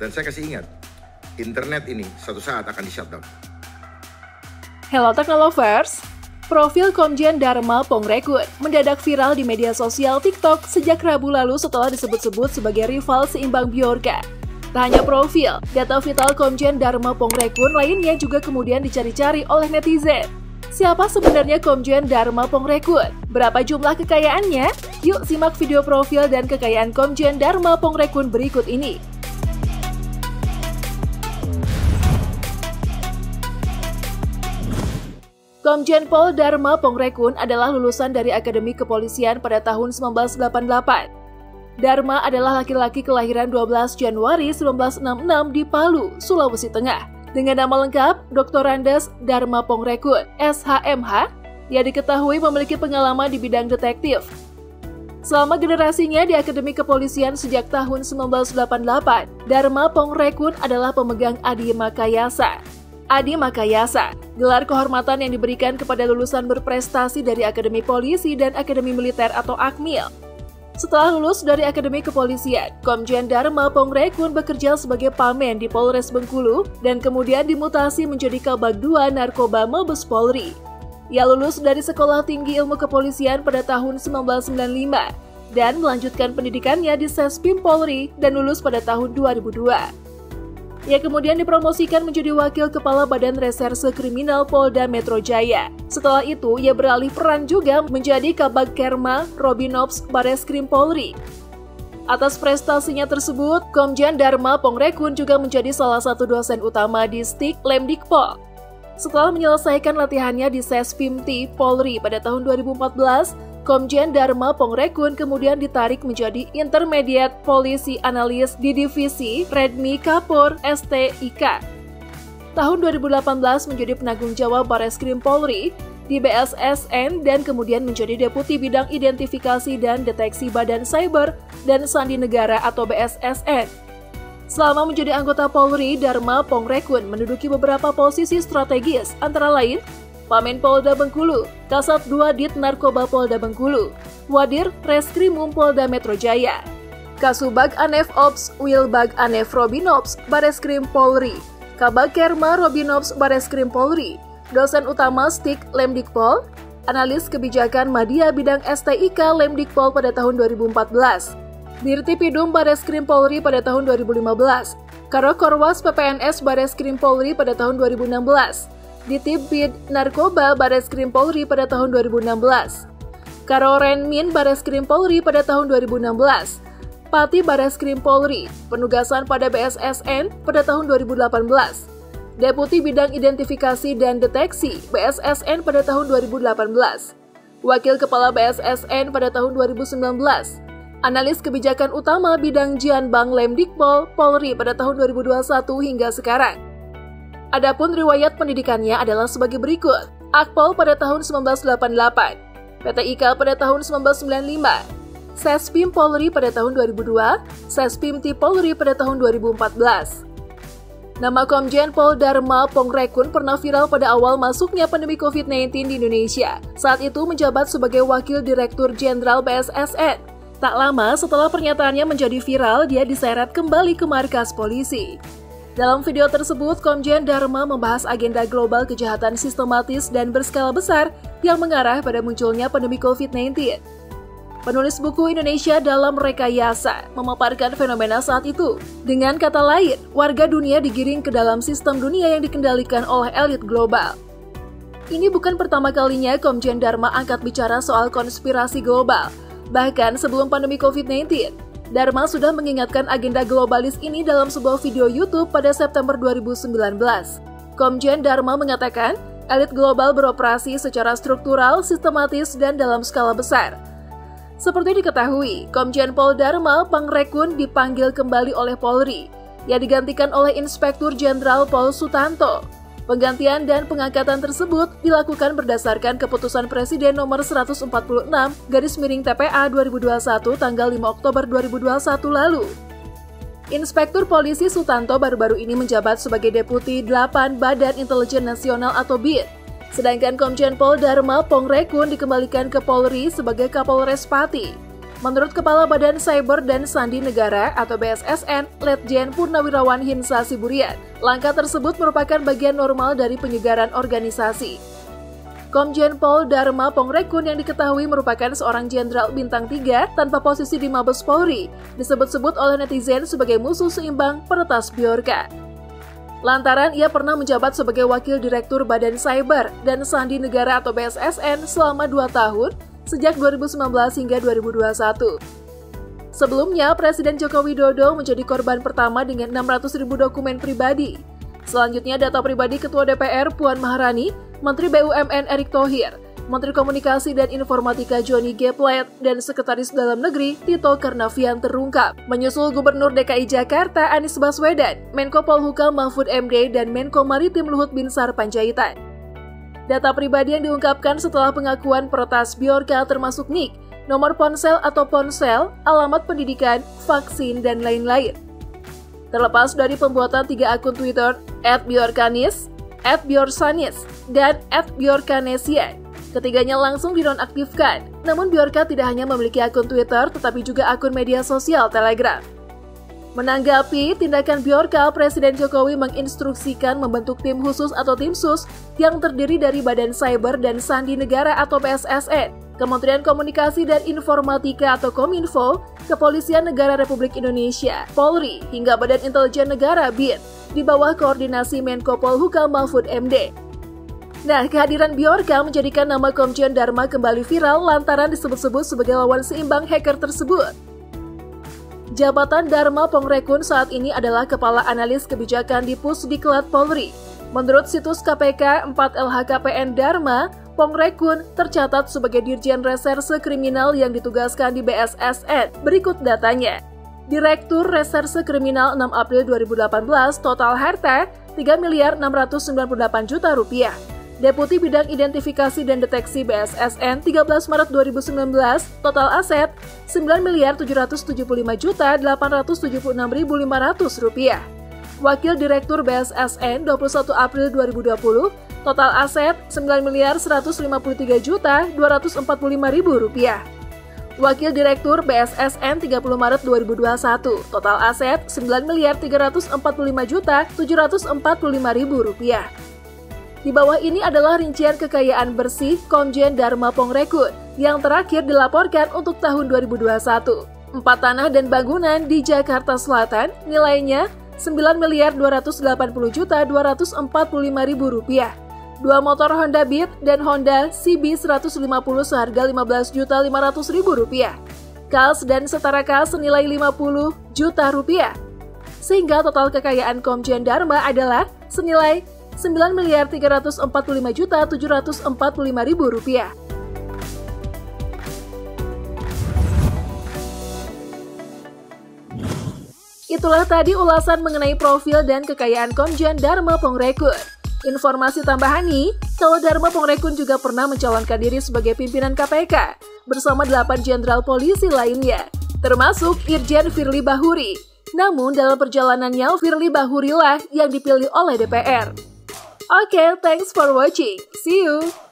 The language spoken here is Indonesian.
Dan saya kasih ingat, internet ini suatu saat akan di-shutdown. Hello Technolovers, profil Komjen Dharma Pongrekun mendadak viral di media sosial TikTok sejak Rabu lalu setelah disebut-sebut sebagai rival seimbang Bjorka. Tak hanya profil, data vital Komjen Dharma Pongrekun lainnya juga kemudian dicari-cari oleh netizen. Siapa sebenarnya Komjen Dharma Pongrekun? Berapa jumlah kekayaannya? Yuk simak video profil dan kekayaan Komjen Dharma Pongrekun berikut ini. Komjen Pol Dharma Pongrekun adalah lulusan dari Akademi Kepolisian pada tahun 1988. Dharma adalah laki-laki kelahiran 12 Januari 1966 di Palu, Sulawesi Tengah. Dengan nama lengkap, Dr. Andes Dharma Pongrekun, SHMH, ia diketahui memiliki pengalaman di bidang detektif. Selama generasinya di Akademi Kepolisian sejak tahun 1988, Dharma Pongrekun adalah pemegang Adi Makayasa. Adi Makayasa, gelar kehormatan yang diberikan kepada lulusan berprestasi dari Akademi Polisi dan Akademi Militer atau Akmil. Setelah lulus dari Akademi Kepolisian, Komjen Dharma Pongrekun bekerja sebagai pamen di Polres Bengkulu dan kemudian dimutasi menjadi Kabag 2 Narkoba Mabes Polri. Ia lulus dari Sekolah Tinggi Ilmu Kepolisian pada tahun 1995 dan melanjutkan pendidikannya di Sespim Polri dan lulus pada tahun 2002. Ia kemudian dipromosikan menjadi Wakil Kepala Badan Reserse Kriminal Polda Metro Jaya. Setelah itu, ia beralih peran juga menjadi Kabag Kerma Robinops Bareskrim Polri. Atas prestasinya tersebut, Komjen Dharma Pongrekun juga menjadi salah satu dosen utama di STIK Lemdikpol. Setelah menyelesaikan latihannya di Sespimti Polri pada tahun 2014, Komjen Dharma Pongrekun kemudian ditarik menjadi Intermediate Polisi Analis di Divisi Redmi Kapur STIK. Tahun 2018 menjadi penanggung jawab Bareskrim Polri di BSSN dan kemudian menjadi Deputi Bidang Identifikasi dan Deteksi Badan Cyber dan Sandi Negara atau BSSN. Selama menjadi anggota Polri, Dharma Pongrekun menduduki beberapa posisi strategis, antara lain Pamen Polda Bengkulu, Kasat 2 Dit Narkoba Polda Bengkulu, Wadir Reskrimum Polda Metro Jaya, Kasubag Anef Ops Wilbag Anef Robinops Bareskrim Polri, Kabag Kerma Robinops Bareskrim Polri, dosen utama STIK Lemdikpol, analis kebijakan Madya Bidang STIK Lemdikpol pada tahun 2014, Dirtipidum Bareskrim Polri pada tahun 2015, Karokorwas PPNS Bareskrim Polri pada tahun 2016, Ditibid Narkoba Bareskrim Polri pada tahun 2016, Karorenmin Bareskrim Polri pada tahun 2016, Pati Bareskrim Polri, penugasan pada BSSN pada tahun 2018, Deputi Bidang Identifikasi dan Deteksi BSSN pada tahun 2018, Wakil Kepala BSSN pada tahun 2019, Analis Kebijakan Utama Bidang Janbang Lemdikpol Polri pada tahun 2021 hingga sekarang. Adapun riwayat pendidikannya adalah sebagai berikut. Akpol pada tahun 1988, PTIK pada tahun 1995, Sespim Polri pada tahun 2002, Sespimti Polri pada tahun 2014. Nama Komjen Pol Dharma Pongrekun pernah viral pada awal masuknya pandemi COVID-19 di Indonesia. Saat itu menjabat sebagai Wakil Direktur Jenderal BSSN. Tak lama setelah pernyataannya menjadi viral, dia diseret kembali ke markas polisi. Dalam video tersebut, Komjen Dharma membahas agenda global kejahatan sistematis dan berskala besar yang mengarah pada munculnya pandemi COVID-19. Penulis buku Indonesia dalam Rekayasa memaparkan fenomena saat itu. Dengan kata lain, warga dunia digiring ke dalam sistem dunia yang dikendalikan oleh elit global. Ini bukan pertama kalinya Komjen Dharma angkat bicara soal konspirasi global. Bahkan sebelum pandemi COVID-19, Dharma sudah mengingatkan agenda globalis ini dalam sebuah video YouTube pada September 2019. Komjen Dharma mengatakan, elit global beroperasi secara struktural, sistematis, dan dalam skala besar. Seperti diketahui, Komjen Pol Dharma Pongrekun dipanggil kembali oleh Polri. Ia digantikan oleh Inspektur Jenderal Pol Sutanto. Penggantian dan pengangkatan tersebut dilakukan berdasarkan keputusan Presiden nomor 146/TPA 2021 tanggal 5 Oktober 2021 lalu. Inspektur Polisi Sutanto baru-baru ini menjabat sebagai Deputi 8 Badan Intelijen Nasional atau BIN. Sedangkan Komjen Pol Dharma Pongrekun dikembalikan ke Polri sebagai Kapolres Pati. Menurut Kepala Badan Cyber dan Sandi Negara atau BSSN, Letjen Purnawirawan Hinsa Siburian, langkah tersebut merupakan bagian normal dari penyegaran organisasi. Komjen Pol Dharma Pongrekun yang diketahui merupakan seorang jenderal bintang 3 tanpa posisi di Mabes Polri, disebut-sebut oleh netizen sebagai musuh seimbang peretas Bjorka. Lantaran ia pernah menjabat sebagai Wakil Direktur Badan Cyber dan Sandi Negara atau BSSN selama 2 tahun, sejak 2019 hingga 2021. Sebelumnya, Presiden Joko Widodo menjadi korban pertama dengan 600.000 dokumen pribadi. Selanjutnya, data pribadi Ketua DPR Puan Maharani, Menteri BUMN Erick Thohir, Menteri Komunikasi dan Informatika Johnny G. Plate, dan Sekretaris Dalam Negeri Tito Karnavian terungkap. Menyusul Gubernur DKI Jakarta Anies Baswedan, Menko Polhukam Mahfud MD, dan Menko Maritim Luhut Binsar Panjaitan. Data pribadi yang diungkapkan setelah pengakuan peretas Bjorka termasuk NIK, nomor ponsel atau ponsel, alamat pendidikan, vaksin, dan lain-lain. Terlepas dari pembuatan 3 akun Twitter, @Bjorkanis, @Bjorsanis, dan @Bjorkanesian, ketiganya langsung dinonaktifkan. Namun Bjorka tidak hanya memiliki akun Twitter, tetapi juga akun media sosial Telegram. Menanggapi tindakan Bjorka, Presiden Jokowi menginstruksikan membentuk tim khusus atau tim sus yang terdiri dari Badan Cyber dan Sandi Negara atau BSSN, Kementerian Komunikasi dan Informatika atau Kominfo, Kepolisian Negara Republik Indonesia, Polri, hingga Badan Intelijen Negara BIN, di bawah koordinasi Menko Polhukam Mahfud MD. Nah, kehadiran Bjorka menjadikan nama Komjen Dharma kembali viral lantaran disebut-sebut sebagai lawan seimbang hacker tersebut. Jabatan Dharma Pongrekun saat ini adalah Kepala Analis Kebijakan di Pusdiklat Polri. Menurut situs KPK 4 LHKPN Dharma, Pongrekun tercatat sebagai Dirjen Reserse Kriminal yang ditugaskan di BSSN. Berikut datanya. Direktur Reserse Kriminal 6 April 2018, total harta 3.698 juta rupiah. Deputi Bidang Identifikasi dan Deteksi BSSN 13 Maret 2019, total aset 9.775.876.500 rupiah. Wakil Direktur BSSN 21 April 2020, total aset 9.153.245.000 rupiah. Wakil Direktur BSSN 30 Maret 2021, total aset 9.345.745.000 rupiah. Di bawah ini adalah rincian kekayaan bersih Komjen Dharma Pongrekun yang terakhir dilaporkan untuk tahun 2021. 4 tanah dan bangunan di Jakarta Selatan nilainya Rp9.280.245.000. 2 motor Honda Beat dan Honda CB 150 seharga Rp15.500.000. Kas dan setara kas senilai Rp50 juta. Sehingga total kekayaan Komjen Dharma adalah senilai Rp9.345.745.000. Itulah tadi ulasan mengenai profil dan kekayaan Komjen Dharma Pongrekun. Informasi tambahan nih, kalau Dharma Pongrekun juga pernah mencalonkan diri sebagai pimpinan KPK bersama 8 jenderal polisi lainnya, termasuk Irjen Firly Bahuri. Namun dalam perjalanannya, Firly Bahuri lah yang dipilih oleh DPR. Okay, thanks for watching. See you!